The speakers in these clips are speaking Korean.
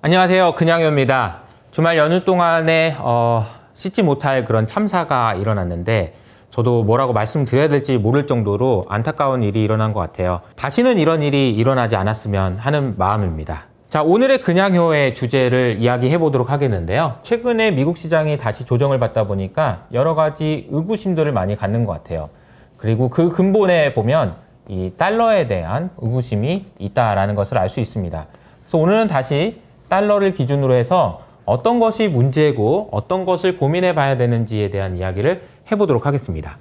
안녕하세요. 그냥요입니다. 주말 연휴 동안에 씻지 못할 그런 참사가 일어났는데 저도 뭐라고 말씀드려야 될지 모를 정도로 안타까운 일이 일어난 것 같아요. 다시는 이런 일이 일어나지 않았으면 하는 마음입니다. 자, 오늘의 그냥요의 주제를 이야기해 보도록 하겠는데요. 최근에 미국 시장이 다시 조정을 받다 보니까 여러 가지 의구심들을 많이 갖는 것 같아요. 그리고 그 근본에 보면 이 달러에 대한 의구심이 있다라는 것을 알 수 있습니다. 그래서 오늘은 다시 달러를 기준으로 해서 어떤 것이 문제고 어떤 것을 고민해 봐야 되는지에 대한 이야기를 해보도록 하겠습니다.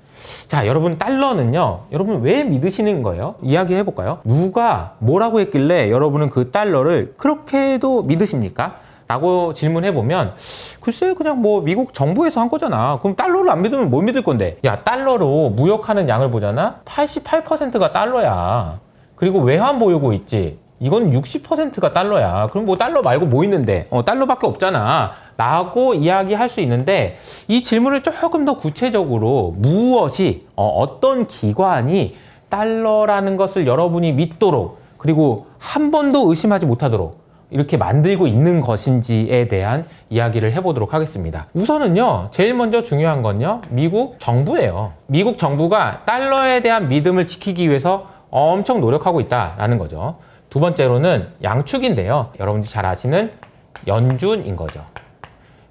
자, 여러분, 달러는요, 여러분 왜 믿으시는 거예요? 이야기 해볼까요? 누가 뭐라고 했길래 여러분은 그 달러를 그렇게도 믿으십니까? 라고 질문해보면 글쎄 그냥 뭐 미국 정부에서 한 거잖아. 그럼 달러를 안 믿으면 뭘 믿을 건데? 야, 달러로 무역하는 양을 보잖아? 88%가 달러야. 그리고 외환 보유고 있지. 이건 60%가 달러야. 그럼 뭐 달러 말고 뭐 있는데? 달러밖에 없잖아. 라고 이야기할 수 있는데 이 질문을 조금 더 구체적으로 무엇이 어떤 기관이 달러라는 것을 여러분이 믿도록 그리고 한 번도 의심하지 못하도록 이렇게 만들고 있는 것인지에 대한 이야기를 해보도록 하겠습니다. 우선은요, 제일 먼저 중요한 건요, 미국 정부예요. 미국 정부가 달러에 대한 믿음을 지키기 위해서 엄청 노력하고 있다라는 거죠. 두 번째로는 양축인데요. 여러분들이 잘 아시는 연준인 거죠.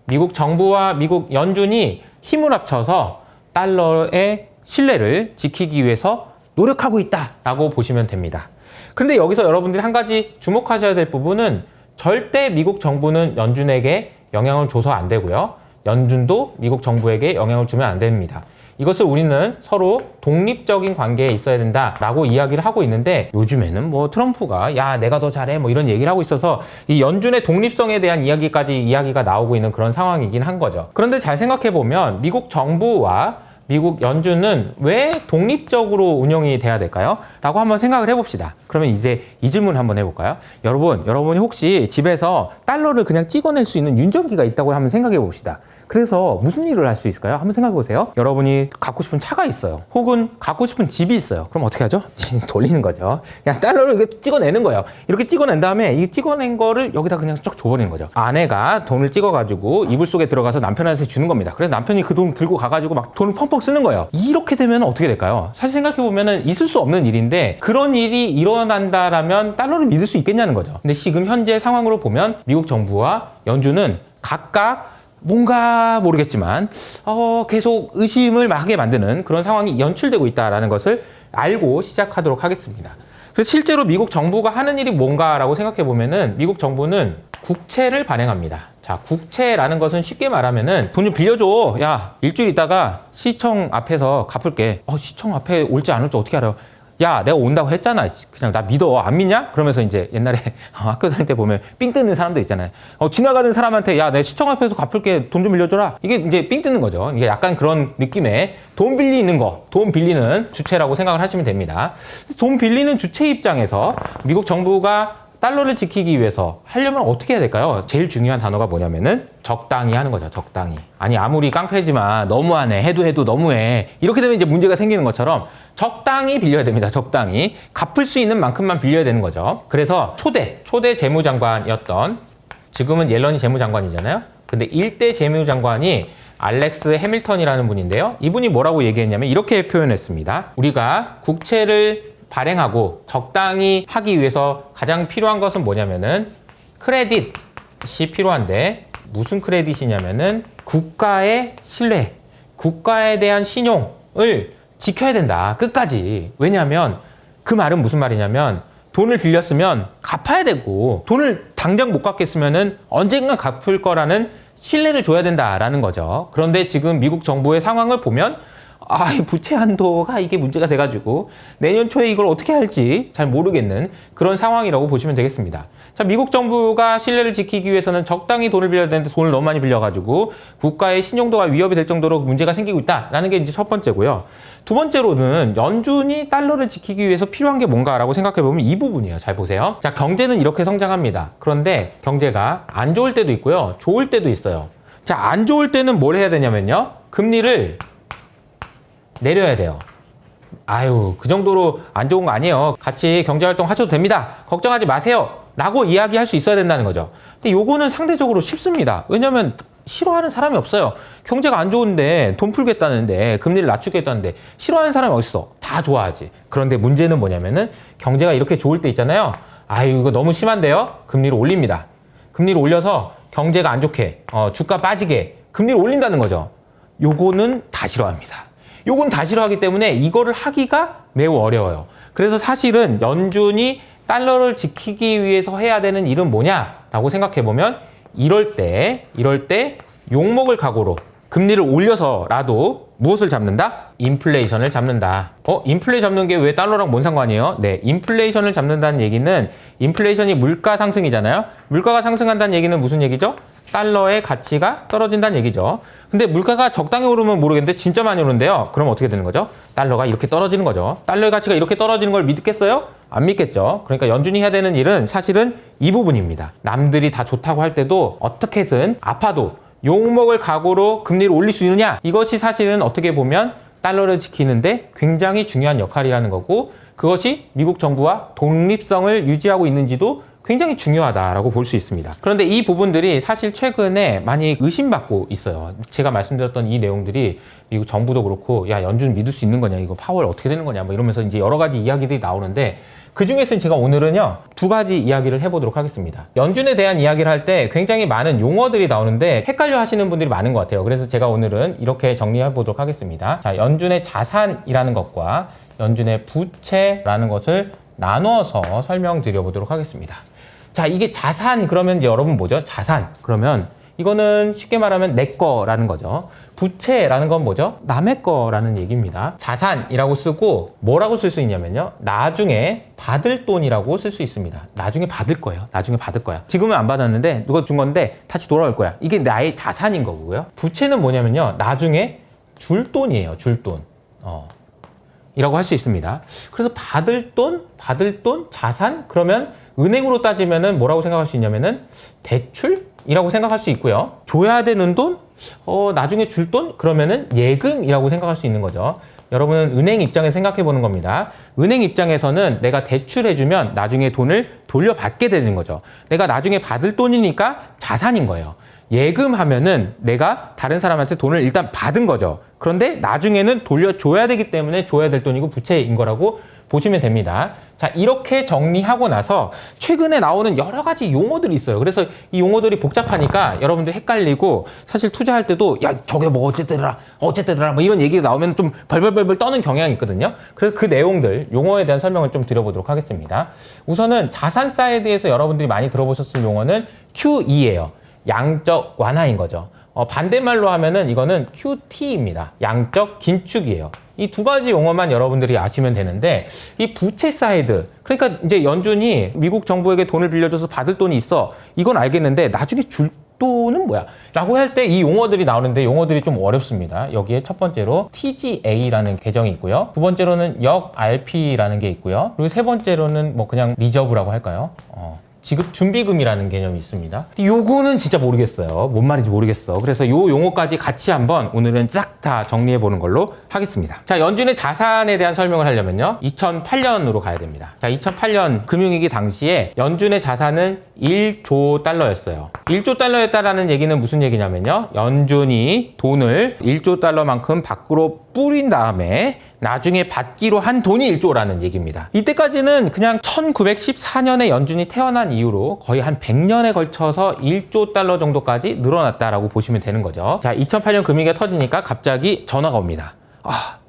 미국 정부와 미국 연준이 힘을 합쳐서 달러의 신뢰를 지키기 위해서 노력하고 있다라고 보시면 됩니다. 근데 여기서 여러분들이 한 가지 주목하셔야 될 부분은 절대 미국 정부는 연준에게 영향을 줘서 안 되고요. 연준도 미국 정부에게 영향을 주면 안 됩니다. 이것을 우리는 서로 독립적인 관계에 있어야 된다라고 이야기를 하고 있는데 요즘에는 뭐 트럼프가 야 내가 더 잘해 뭐 이런 얘기를 하고 있어서 이 연준의 독립성에 대한 이야기가 나오고 있는 그런 상황이긴 한 거죠. 그런데 잘 생각해 보면 미국 정부와 미국 연준은 왜 독립적으로 운영이 돼야 될까요? 라고 한번 생각을 해봅시다. 그러면 이제 이 질문 한번 해볼까요? 여러분이 혹시 집에서 달러를 그냥 찍어낼 수 있는 윤정기가 있다고 한번 생각해 봅시다. 그래서 무슨 일을 할 수 있을까요? 한번 생각해 보세요. 여러분이 갖고 싶은 차가 있어요. 혹은 갖고 싶은 집이 있어요. 그럼 어떻게 하죠? 돌리는 거죠. 그냥 달러를 이렇게 찍어내는 거예요. 이렇게 찍어낸 다음에 이 찍어낸 거를 여기다 그냥 쫙 줘버리는 거죠. 아내가 돈을 찍어가지고 이불 속에 들어가서 남편한테 주는 겁니다. 그래서 남편이 그 돈 들고 가가지고 막 돈을 펑펑 쓰는 거예요. 이렇게 되면 어떻게 될까요? 사실 생각해 보면은 있을 수 없는 일인데 그런 일이 일어난다라면 달러를 믿을 수 있겠냐는 거죠. 근데 지금 현재 상황으로 보면 미국 정부와 연준은 각각 뭔가 모르겠지만 계속 의심을 하게 만드는 그런 상황이 연출되고 있다는 것을 알고 시작하도록 하겠습니다. 그래서 실제로 미국 정부가 하는 일이 뭔가라고 생각해 보면은 미국 정부는 국채를 발행합니다. 자, 국채라는 것은 쉽게 말하면은 돈 좀 빌려줘. 야, 일주일 있다가 시청 앞에서 갚을게. 시청 앞에 올지 안 올지 어떻게 알아요? 야, 내가 온다고 했잖아. 그냥 나 믿어. 안 믿냐? 그러면서 이제 옛날에 학교 다닐 때 보면 삥 뜯는 사람들 있잖아요. 지나가는 사람한테 야, 내 시청 앞에서 갚을게. 돈 좀 빌려줘라. 이게 이제 삥 뜯는 거죠. 이게 약간 그런 느낌의 돈 빌리는 거, 돈 빌리는 주체라고 생각을 하시면 됩니다. 돈 빌리는 주체 입장에서 미국 정부가 달러를 지키기 위해서 하려면 어떻게 해야 될까요? 제일 중요한 단어가 뭐냐면은 적당히 하는 거죠. 적당히. 아니 아무리 깡패지만 너무하네. 해도 너무해. 이렇게 되면 이제 문제가 생기는 것처럼 적당히 빌려야 됩니다. 적당히. 갚을 수 있는 만큼만 빌려야 되는 거죠. 그래서 초대 재무장관이었던 지금은 옐런이 재무장관이잖아요. 근데 일대 재무장관이 알렉스 해밀턴이라는 분인데요. 이분이 뭐라고 얘기했냐면 이렇게 표현했습니다. 우리가 국채를 발행하고 적당히 하기 위해서 가장 필요한 것은 뭐냐면은 크레딧이 필요한데 무슨 크레딧이냐면은 국가의 신뢰, 국가에 대한 신용을 지켜야 된다. 끝까지. 왜냐하면 그 말은 무슨 말이냐면 돈을 빌렸으면 갚아야 되고 돈을 당장 못 갚겠으면은 언젠가 갚을 거라는 신뢰를 줘야 된다라는 거죠. 그런데 지금 미국 정부의 상황을 보면 부채 한도가 이게 문제가 돼가지고 내년 초에 이걸 어떻게 할지 잘 모르겠는 그런 상황이라고 보시면 되겠습니다. 자, 미국 정부가 신뢰를 지키기 위해서는 적당히 돈을 빌려야 되는데 돈을 너무 많이 빌려가지고 국가의 신용도가 위협이 될 정도로 문제가 생기고 있다라는 게 이제 첫 번째고요. 두 번째로는 연준이 달러를 지키기 위해서 필요한 게 뭔가라고 생각해보면 이 부분이에요. 잘 보세요. 자, 경제는 이렇게 성장합니다. 그런데 경제가 안 좋을 때도 있고요. 좋을 때도 있어요. 자, 안 좋을 때는 뭘 해야 되냐면요. 금리를 내려야 돼요. 그 정도로 안 좋은 거 아니에요. 같이 경제활동 하셔도 됩니다. 걱정하지 마세요. 라고 이야기할 수 있어야 된다는 거죠. 근데 요거는 상대적으로 쉽습니다. 왜냐면 싫어하는 사람이 없어요. 경제가 안 좋은데 돈 풀겠다는데 금리를 낮추겠다는데 싫어하는 사람이 어딨어? 다 좋아하지. 그런데 문제는 뭐냐면은 경제가 이렇게 좋을 때 있잖아요. 아유 이거 너무 심한데요? 금리를 올립니다. 금리를 올려서 경제가 안 좋게 주가 빠지게 금리를 올린다는 거죠. 요거는 다 싫어합니다. 요건 다 싫어하기 때문에 이거를 하기가 매우 어려워요. 그래서 사실은 연준이 달러를 지키기 위해서 해야 되는 일은 뭐냐라고 생각해보면 이럴 때 욕먹을 각오로 금리를 올려서라도 무엇을 잡는다? 인플레이션을 잡는다. 인플레 잡는 게 왜 달러랑 뭔 상관이에요? 네, 인플레이션을 잡는다는 얘기는 인플레이션이 물가 상승이잖아요. 물가가 상승한다는 얘기는 무슨 얘기죠? 달러의 가치가 떨어진다는 얘기죠. 근데 물가가 적당히 오르면 모르겠는데 진짜 많이 오른대요. 그럼 어떻게 되는 거죠? 달러가 이렇게 떨어지는 거죠. 달러의 가치가 이렇게 떨어지는 걸 믿겠어요? 안 믿겠죠. 그러니까 연준이 해야 되는 일은 사실은 이 부분입니다. 남들이 다 좋다고 할 때도 어떻게든 아파도 욕먹을 각오로 금리를 올릴 수 있느냐? 이것이 사실은 어떻게 보면 달러를 지키는데 굉장히 중요한 역할이라는 거고 그것이 미국 정부와 독립성을 유지하고 있는지도 굉장히 중요하다라고 볼 수 있습니다. 그런데 이 부분들이 사실 최근에 많이 의심받고 있어요. 제가 말씀드렸던 이 내용들이 미국 정부도 그렇고 야 연준 믿을 수 있는 거냐 이거 파월 어떻게 되는 거냐 뭐 이러면서 이제 여러 가지 이야기들이 나오는데 그 중에서 제가 오늘은요 두 가지 이야기를 해보도록 하겠습니다. 연준에 대한 이야기를 할 때 굉장히 많은 용어들이 나오는데 헷갈려 하시는 분들이 많은 것 같아요. 그래서 제가 오늘은 이렇게 정리해 보도록 하겠습니다. 자, 연준의 자산이라는 것과 연준의 부채라는 것을 나누어서 설명드려 보도록 하겠습니다. 자, 이게 자산 그러면 이제 여러분 뭐죠? 자산 그러면 이거는 쉽게 말하면 내 거라는 거죠. 부채라는 건 뭐죠? 남의 거라는 얘기입니다. 자산이라고 쓰고 뭐라고 쓸 수 있냐면요. 나중에 받을 돈이라고 쓸 수 있습니다. 나중에 받을 거예요. 나중에 받을 거야. 지금은 안 받았는데 누가 준 건데 다시 돌아올 거야. 이게 나의 자산인 거고요. 부채는 뭐냐면요. 나중에 줄 돈이에요. 줄 돈. 이라고 할 수 있습니다. 그래서 받을 돈, 자산? 그러면 은행으로 따지면은 뭐라고 생각할 수 있냐면은 대출이라고 생각할 수 있고요. 줘야 되는 돈? 나중에 줄 돈? 그러면은 예금이라고 생각할 수 있는 거죠. 여러분은 은행 입장에서 생각해 보는 겁니다. 은행 입장에서는 내가 대출해주면 나중에 돈을 돌려받게 되는 거죠. 내가 나중에 받을 돈이니까 자산인 거예요. 예금하면은 내가 다른 사람한테 돈을 일단 받은 거죠. 그런데 나중에는 돌려줘야 되기 때문에 줘야 될 돈이고 부채인 거라고 보시면 됩니다. 자, 이렇게 정리하고 나서 최근에 나오는 여러 가지 용어들이 있어요. 그래서 이 용어들이 복잡하니까 여러분들 헷갈리고 사실 투자할 때도 야, 저게 뭐 어쨌더라 뭐 이런 얘기가 나오면 좀 벌벌벌 떠는 경향이 있거든요. 그래서 그 내용들, 용어에 대한 설명을 좀 드려보도록 하겠습니다. 우선은 자산 사이드에서 여러분들이 많이 들어보셨을 용어는 QE예요. 양적 완화인 거죠. 반대말로 하면은 이거는 QT입니다. 양적 긴축이에요. 이 두 가지 용어만 여러분들이 아시면 되는데 이 부채 사이드 그러니까 이제 연준이 미국 정부에게 돈을 빌려줘서 받을 돈이 있어 이건 알겠는데 나중에 줄 돈은 뭐야? 라고 할 때 이 용어들이 나오는데 용어들이 좀 어렵습니다. 여기에 첫 번째로 TGA라는 계정이 있고요. 두 번째로는 역 RP라는 게 있고요. 그리고 세 번째로는 뭐 그냥 리저브라고 할까요? 지급 준비금이라는 개념이 있습니다. 요거는 진짜 모르겠어요. 뭔 말인지 모르겠어. 그래서 요 용어까지 같이 한번 오늘은 싹 다 정리해 보는 걸로 하겠습니다. 자, 연준의 자산에 대한 설명을 하려면요. 2008년으로 가야 됩니다. 자, 2008년 금융위기 당시에 연준의 자산은 1조 달러였어요. 1조 달러였다라는 얘기는 무슨 얘기냐면요. 연준이 돈을 1조 달러만큼 밖으로 뿌린 다음에 나중에 받기로 한 돈이 1조라는 얘기입니다. 이때까지는 그냥 1914년에 연준이 태어난 이후로 거의 한 100년에 걸쳐서 1조 달러 정도까지 늘어났다라고 보시면 되는 거죠. 자, 2008년 금융위기가 터지니까 갑자기 전화가 옵니다.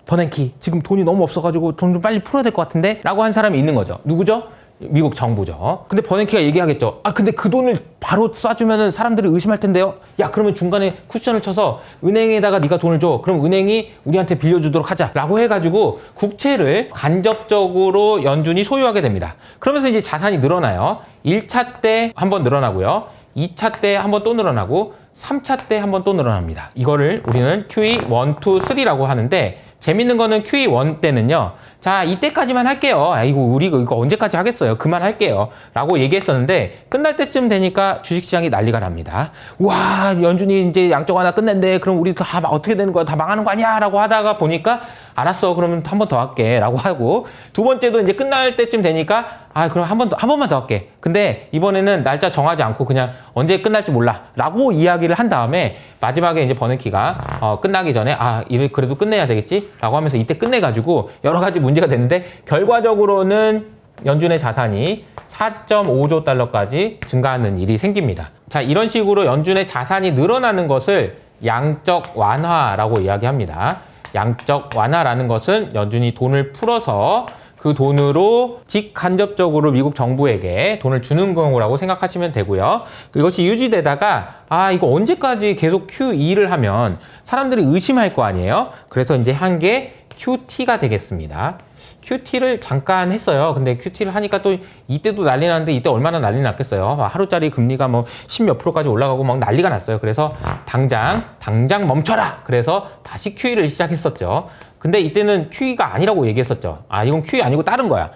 버냉키 지금 돈이 너무 없어가지고 돈 좀 빨리 풀어야 될 것 같은데? 라고 한 사람이 있는 거죠. 누구죠? 미국 정부죠. 근데 버냉키가 얘기하겠죠. 근데 그 돈을 바로 쏴주면은 사람들이 의심할 텐데요. 야, 그러면 중간에 쿠션을 쳐서 은행에다가 네가 돈을 줘. 그럼 은행이 우리한테 빌려주도록 하자. 라고 해가지고 국채를 간접적으로 연준이 소유하게 됩니다. 그러면서 이제 자산이 늘어나요. 1차 때 한번 늘어나고요. 2차 때 한번 또 늘어나고 3차 때 한번 또 늘어납니다. 이거를 우리는 QE 1, 2, 3라고 하는데 재밌는 거는 QE1 때는요. 자, 이때까지만 할게요. 아이고, 우리 이거 언제까지 하겠어요? 그만할게요. 라고 얘기했었는데, 끝날 때쯤 되니까 주식시장이 난리가 납니다. 와, 연준이 이제 양적 완화 끝낸대. 그럼 우리 다 어떻게 되는 거야? 다 망하는 거 아니야? 라고 하다가 보니까, 알았어. 그러면 한 번 더 할게. 라고 하고, 두 번째도 이제 끝날 때쯤 되니까, 그럼 한 번만 더 할게. 근데 이번에는 날짜 정하지 않고 그냥 언제 끝날지 몰라. 라고 이야기를 한 다음에, 마지막에 이제 버냉키가, 끝나기 전에, 이를 그래도 끝내야 되겠지? 라고 하면서 이때 끝내가지고, 여러 가지 문제가 됐는데, 결과적으로는 연준의 자산이 4.5조 달러까지 증가하는 일이 생깁니다. 자, 이런 식으로 연준의 자산이 늘어나는 것을 양적 완화라고 이야기합니다. 양적 완화라는 것은 연준이 돈을 풀어서 그 돈으로 직간접적으로 미국 정부에게 돈을 주는 거라고 생각하시면 되고요. 이것이 유지되다가 이거 언제까지 계속 QE를 하면 사람들이 의심할 거 아니에요? 그래서 이제 한 게 QT가 되겠습니다. QT를 잠깐 했어요. 근데 QT를 하니까 또 이때도 난리 났는데 이때 얼마나 난리 났겠어요. 하루짜리 금리가 뭐 10몇 프로까지 올라가고 막 난리가 났어요. 그래서 당장 멈춰라. 그래서 다시 QE를 시작했었죠. 근데 이때는 QE가 아니라고 얘기했었죠. 이건 QE 아니고 다른 거야.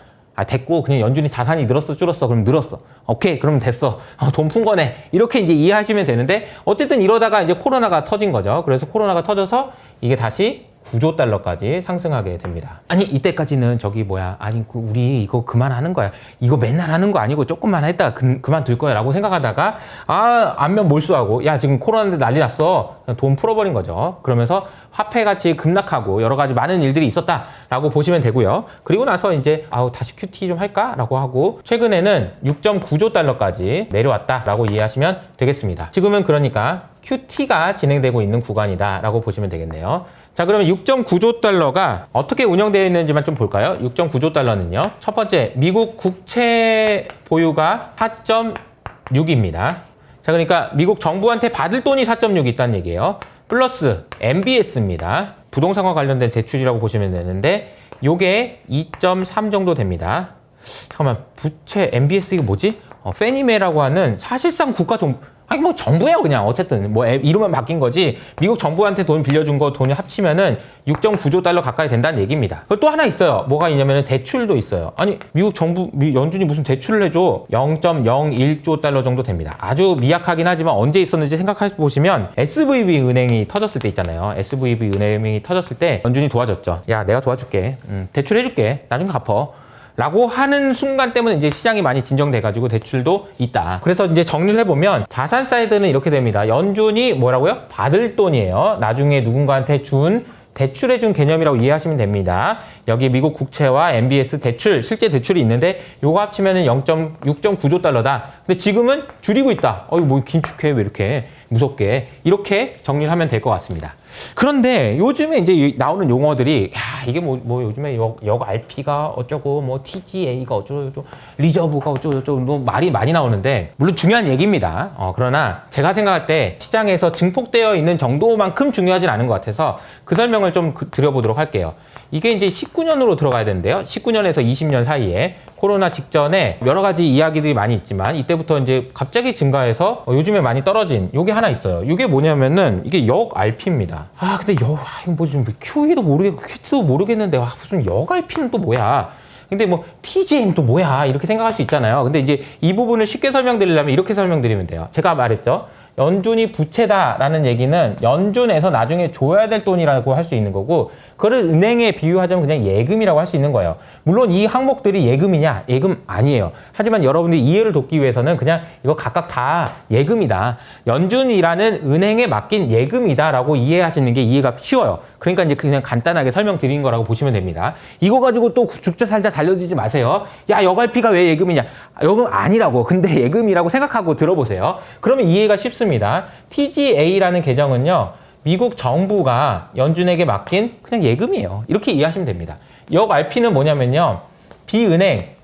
됐고 그냥 연준이 자산이 늘었어 줄었어 그럼 늘었어. 오케이 그럼 됐어. 돈 푼 거네. 이렇게 이제 이해하시면 되는데 어쨌든 이러다가 이제 코로나가 터진 거죠. 그래서 코로나가 터져서 이게 다시 9조 달러까지 상승하게 됩니다. 아니 이때까지는 우리 이거 그만하는 거야. 이거 맨날 하는 거 아니고 조금만 했다가 그만둘 거야 라고 생각하다가 안면 몰수하고 지금 코로나인데 난리 났어. 돈 풀어버린 거죠. 그러면서 화폐 가치 급락하고 여러 가지 많은 일들이 있었다라고 보시면 되고요. 그리고 나서 이제 다시 QT 좀 할까라고 하고 최근에는 6.9조 달러까지 내려왔다라고 이해하시면 되겠습니다. 지금은 그러니까 QT가 진행되고 있는 구간이다라고 보시면 되겠네요. 자, 그러면 6.9조 달러가 어떻게 운영되어 있는지만 좀 볼까요? 6.9조 달러는요. 첫 번째, 미국 국채 보유가 4.6입니다. 자, 그러니까 미국 정부한테 받을 돈이 4.6 있다는 얘기예요. 플러스 MBS입니다. 부동산과 관련된 대출이라고 보시면 되는데 요게 2.3 정도 됩니다. 잠깐만, 부채 MBS 이게 뭐지? 페니메라고 하는 사실상 국가 정부예요, 그냥. 어쨌든, 이름만 바뀐 거지. 미국 정부한테 돈 빌려준 거 돈이 합치면은 6.9조 달러 가까이 된다는 얘기입니다. 그리고 또 하나 있어요. 뭐가 있냐면은 대출도 있어요. 아니, 미국 정부, 연준이 무슨 대출을 해줘? 0.01조 달러 정도 됩니다. 아주 미약하긴 하지만 언제 있었는지 생각해 보시면 SVB 은행이 터졌을 때 있잖아요. SVB 은행이 터졌을 때 연준이 도와줬죠. 야, 내가 도와줄게. 대출해줄게. 나중에 갚어. 라고 하는 순간 때문에 이제 시장이 많이 진정돼가지고 대출도 있다. 그래서 이제 정리를 해보면 자산 사이드는 이렇게 됩니다. 연준이 뭐라고요? 받을 돈이에요. 나중에 누군가한테 대출해준 개념이라고 이해하시면 됩니다. 여기 미국 국채와 MBS 대출, 실제 대출이 있는데 요거 합치면은 6.9조 달러다. 근데 지금은 줄이고 있다. 뭐 긴축해 왜 이렇게 무섭게. 이렇게 정리를 하면 될 것 같습니다. 그런데 요즘에 이제 나오는 용어들이 이게 뭐 요즘에 역 RP가 어쩌고 TGA가 어쩌고 리저브가 어쩌고 말이 많이 나오는데 물론 중요한 얘기입니다. 그러나 제가 생각할 때 시장에서 증폭되어 있는 정도만큼 중요하진 않은 것 같아서 그 설명을 좀 드려보도록 할게요. 이게 이제 19년으로 들어가야 되는데요. 19년에서 20년 사이에 코로나 직전에 여러 가지 이야기들이 많이 있지만 이때부터 이제 갑자기 증가해서 요즘에 많이 떨어진 요게 하나 있어요. 이게 뭐냐면은 이게 역 RP입니다. 근데 이거 좀 QE도 모르겠고 QT도 모르겠는데 무슨 역 RP는 또 뭐야? 근데 TGA는 또 뭐야? 이렇게 생각할 수 있잖아요. 근데 이제 이 부분을 쉽게 설명드리려면 이렇게 설명드리면 돼요. 제가 말했죠. 연준이 부채다라는 얘기는 연준에서 나중에 줘야 될 돈이라고 할 수 있는 거고 그걸 은행에 비유하자면 그냥 예금이라고 할 수 있는 거예요. 물론 이 항목들이 예금이냐? 예금 아니에요. 하지만 여러분들이 이해를 돕기 위해서는 그냥 이거 각각 다 예금이다. 연준이라는 은행에 맡긴 예금이다라고 이해하시는 게 이해가 쉬워요. 그러니까 이제 그냥 간단하게 설명드린 거라고 보시면 됩니다. 이거 가지고 또 죽자 살자 달려지지 마세요. 야, 여갈피가 왜 예금이냐? 여금 아니라고. 근데 예금이라고 생각하고 들어보세요. 그러면 이해가 쉽습니다. TGA라는 계정은요. 미국 정부가 연준에게 맡긴 그냥 예금이에요. 이렇게 이해하시면 됩니다. 역 RP는 뭐냐면요.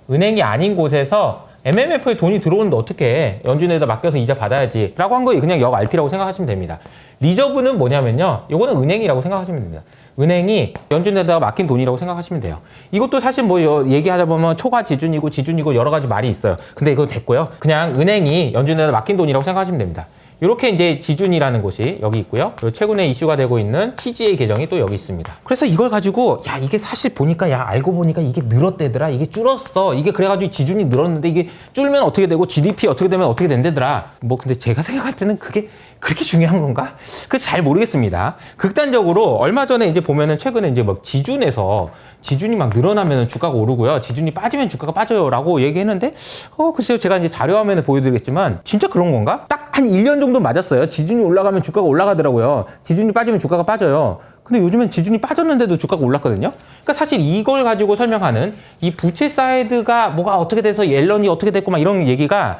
은행이 아닌 곳에서 MMF에 돈이 들어오는데 어떻게 연준에다 맡겨서 이자 받아야지 라고 한 거 그냥 역 RP라고 생각하시면 됩니다. 리저브는 뭐냐면요. 이거는 은행이라고 생각하시면 됩니다. 은행이 연준에다가 맡긴 돈이라고 생각하시면 돼요. 이것도 사실 얘기하다 보면 초과 지준이고 여러 가지 말이 있어요. 근데 이거 됐고요. 그냥 은행이 연준에다 맡긴 돈이라고 생각하시면 됩니다. 이렇게 이제 지준이라는 곳이 여기 있고요. 그리고 최근에 이슈가 되고 있는 TGA 계정이 또 여기 있습니다. 그래서 이걸 가지고 야 이게 사실 보니까 야 알고 보니까 이게 늘었대더라. 이게 줄었어. 이게 그래가지고 지준이 늘었는데 이게 줄면 어떻게 되고 GDP 어떻게 되면 어떻게 된대더라. 뭐 근데 제가 생각할 때는 그게 그렇게 중요한 건가? 그래서 잘 모르겠습니다. 극단적으로 얼마 전에 이제 보면은 최근에 이제 막 지준에서 지준이 막 늘어나면 주가가 오르고요. 지준이 빠지면 주가가 빠져요라고 얘기했는데 글쎄요. 제가 이제 자료 화면에 보여드리겠지만 진짜 그런 건가? 딱 한 1년 정도 맞았어요. 지준이 올라가면 주가가 올라가더라고요. 지준이 빠지면 주가가 빠져요. 근데 요즘엔 지준이 빠졌는데도 주가가 올랐거든요. 그러니까 사실 이걸 가지고 설명하는 이 부채 사이드가 뭐가 어떻게 돼서 옐런이 어떻게 됐고 막 이런 얘기가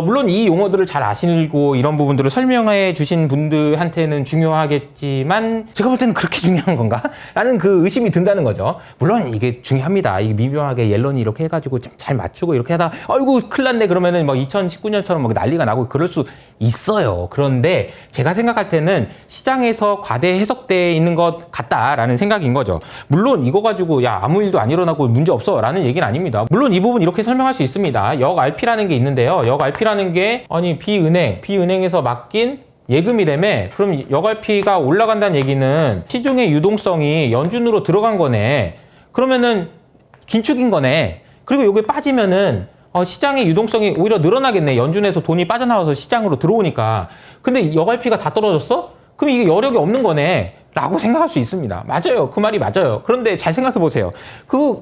물론 이 용어들을 잘 아시고 이런 부분들을 설명해 주신 분들한테는 중요하겠지만 제가 볼 때는 그렇게 중요한 건가? 라는 그 의심이 든다는 거죠. 물론 이게 중요합니다. 이게 미묘하게 옐런이 이렇게 해가지고 좀 잘 맞추고 이렇게 하다 아이고 큰일 났네 그러면은 막 2019년처럼 막 난리가 나고 그럴 수 있어요. 그런데 제가 생각할 때는 시장에서 과대 해석돼 있는 것 같다라는 생각인 거죠. 물론 이거 가지고 야 아무 일도 안 일어나고 문제 없어 라는 얘기는 아닙니다. 물론 이 부분 이렇게 설명할 수 있습니다. 역 RP라는 게 있는데요. 역 RP라는 게 아니 비은행에서 맡긴 예금이라며 그럼 역 RP가 올라간다는 얘기는 시중의 유동성이 연준으로 들어간 거네. 그러면은 긴축인 거네. 그리고 이게 빠지면은 시장의 유동성이 오히려 늘어나겠네. 연준에서 돈이 빠져나와서 시장으로 들어오니까. 근데 역 RP가 다 떨어졌어? 그럼 이게 여력이 없는 거네. 라고 생각할 수 있습니다. 맞아요. 그 말이 맞아요. 그런데 잘 생각해 보세요.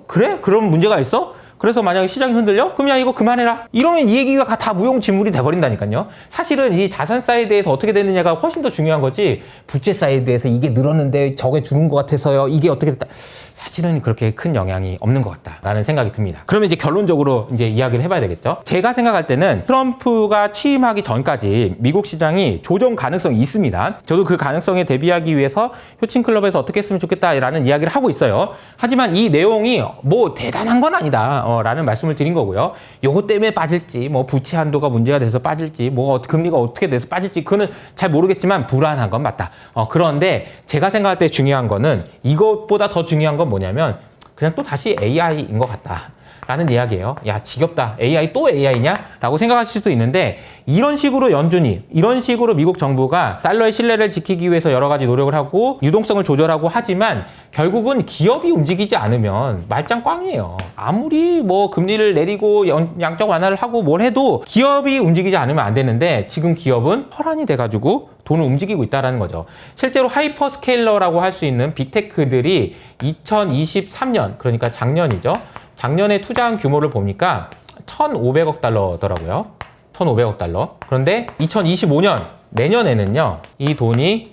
그래? 그런 문제가 있어? 그래서 만약에 시장이 흔들려? 그럼 야 이거 그만해라. 이러면 이 얘기가 다 무용지물이 돼버린다니까요. 사실은 이 자산 사이드에서 어떻게 되느냐가 훨씬 더 중요한 거지 부채 사이드에서 이게 늘었는데 저게 줄은 것 같아서요. 이게 어떻게 됐다. 사실은 그렇게 큰 영향이 없는 것 같다라는 생각이 듭니다. 그러면 이제 결론적으로 이제 이야기를 해봐야 되겠죠. 제가 생각할 때는 트럼프가 취임하기 전까지 미국 시장이 조정 가능성이 있습니다. 저도 그 가능성에 대비하기 위해서 효친클럽에서 어떻게 했으면 좋겠다라는 이야기를 하고 있어요. 하지만 이 내용이 뭐 대단한 건 아니다 라는 말씀을 드린 거고요. 요거 때문에 빠질지 뭐 부채 한도가 문제가 돼서 빠질지 뭐 금리가 어떻게 돼서 빠질지 그거는 잘 모르겠지만 불안한 건 맞다. 그런데 제가 생각할 때 중요한 거는 이것보다 더 중요한 건 뭐냐면 그냥 또 다시 AI인 것 같다 라는 이야기예요. 야 지겹다. AI 또 AI냐? 라고 생각하실 수도 있는데 이런 식으로 연준이 이런 식으로 미국 정부가 달러의 신뢰를 지키기 위해서 여러 가지 노력을 하고 유동성을 조절하고 하지만 결국은 기업이 움직이지 않으면 말짱 꽝이에요. 아무리 뭐 금리를 내리고 양적 완화를 하고 뭘 해도 기업이 움직이지 않으면 안 되는데 지금 기업은 혈안이 돼가지고 돈을 움직이고 있다는 거죠. 실제로 하이퍼스케일러라고 할 수 있는 빅테크들이 2023년 그러니까 작년이죠. 작년에 투자한 규모를 보니까 1,500억 달러더라고요. 1,500억 달러. 그런데 2025년 내년에는요. 이 돈이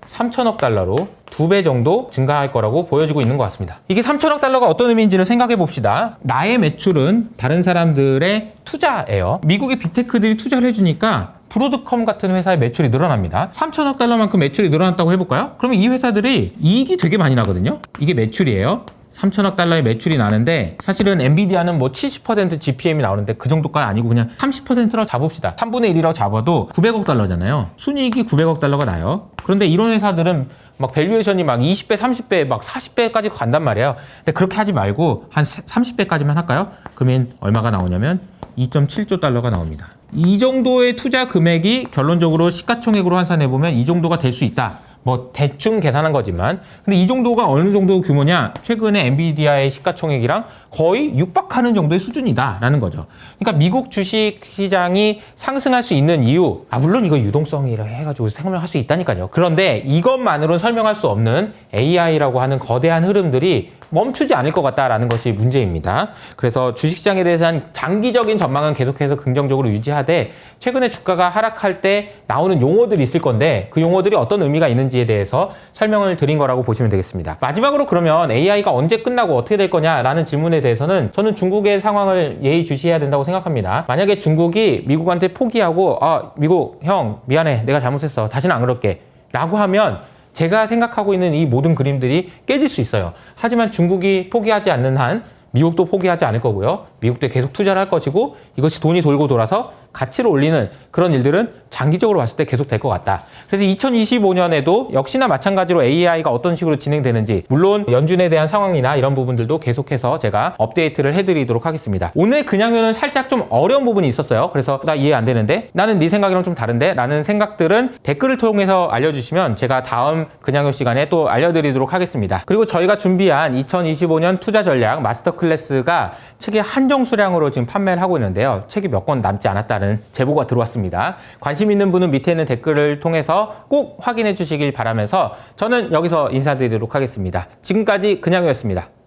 3천억 달러로 2배 정도 증가할 거라고 보여지고 있는 것 같습니다. 이게 3천억 달러가 어떤 의미인지를 생각해 봅시다. 나의 매출은 다른 사람들의 투자예요. 미국의 빅테크들이 투자를 해주니까 브로드컴 같은 회사의 매출이 늘어납니다. 3천억 달러만큼 매출이 늘어났다고 해볼까요? 그러면 이 회사들이 이익이 되게 많이 나거든요. 이게 매출이에요. 3천억 달러의 매출이 나는데 사실은 엔비디아는 뭐 70% GPM이 나오는데 그 정도가 아니고 그냥 30%라고 잡읍시다. 3분의 1이라고 잡아도 900억 달러잖아요. 순이익이 900억 달러가 나요. 그런데 이런 회사들은 막 밸류에이션이 막 20배, 30배, 막 40배까지 간단 말이에요. 근데 그렇게 하지 말고 한 30배까지만 할까요? 그러면 얼마가 나오냐면 2.7조 달러가 나옵니다. 이 정도의 투자 금액이 결론적으로 시가총액으로 환산해보면 이 정도가 될 수 있다. 뭐 대충 계산한 거지만 근데 이 정도가 어느 정도 규모냐 최근에 엔비디아의 시가총액이랑 거의 육박하는 정도의 수준이다라는 거죠. 그러니까 미국 주식시장이 상승할 수 있는 이유 물론 이거 유동성이라 해가지고 설명할 수 있다니까요. 그런데 이것만으로는 설명할 수 없는 AI라고 하는 거대한 흐름들이 멈추지 않을 것 같다라는 것이 문제입니다. 그래서 주식시장에 대한 장기적인 전망은 계속해서 긍정적으로 유지하되 최근에 주가가 하락할 때 나오는 용어들이 있을 건데 그 용어들이 어떤 의미가 있는지에 대해서 설명을 드린 거라고 보시면 되겠습니다. 마지막으로 그러면 AI가 언제 끝나고 어떻게 될 거냐라는 질문에 대해서는 저는 중국의 상황을 예의주시해야 된다고 생각합니다. 만약에 중국이 미국한테 포기하고 미국 형 미안해 내가 잘못했어 다시는 안 그럴게 라고 하면 제가 생각하고 있는 이 모든 그림들이 깨질 수 있어요. 하지만 중국이 포기하지 않는 한 미국도 포기하지 않을 거고요. 미국도 계속 투자를 할 것이고 이것이 돈이 돌고 돌아서 가치를 올리는 그런 일들은 장기적으로 봤을 때 계속 될 것 같다. 그래서 2025년에도 역시나 마찬가지로 AI가 어떤 식으로 진행되는지, 물론 연준에 대한 상황이나 이런 부분들도 계속해서 제가 업데이트를 해드리도록 하겠습니다. 오늘 그냥요는 살짝 좀 어려운 부분이 있었어요. 그래서 나 이해 안 되는데, 나는 네 생각이랑 좀 다른데 라는 생각들은 댓글을 통해서 알려주시면 제가 다음 그냥요 시간에 또 알려드리도록 하겠습니다. 그리고 저희가 준비한 2025년 투자 전략 마스터 클래스가 책의 한정 수량으로 지금 판매를 하고 있는데요. 책이 몇 권 남지 않았다는 제보가 들어왔습니다. 관심 있는 분은 밑에 있는 댓글을 통해서 꼭 확인해 주시길 바라면서 저는 여기서 인사드리도록 하겠습니다. 지금까지 그냥요였습니다.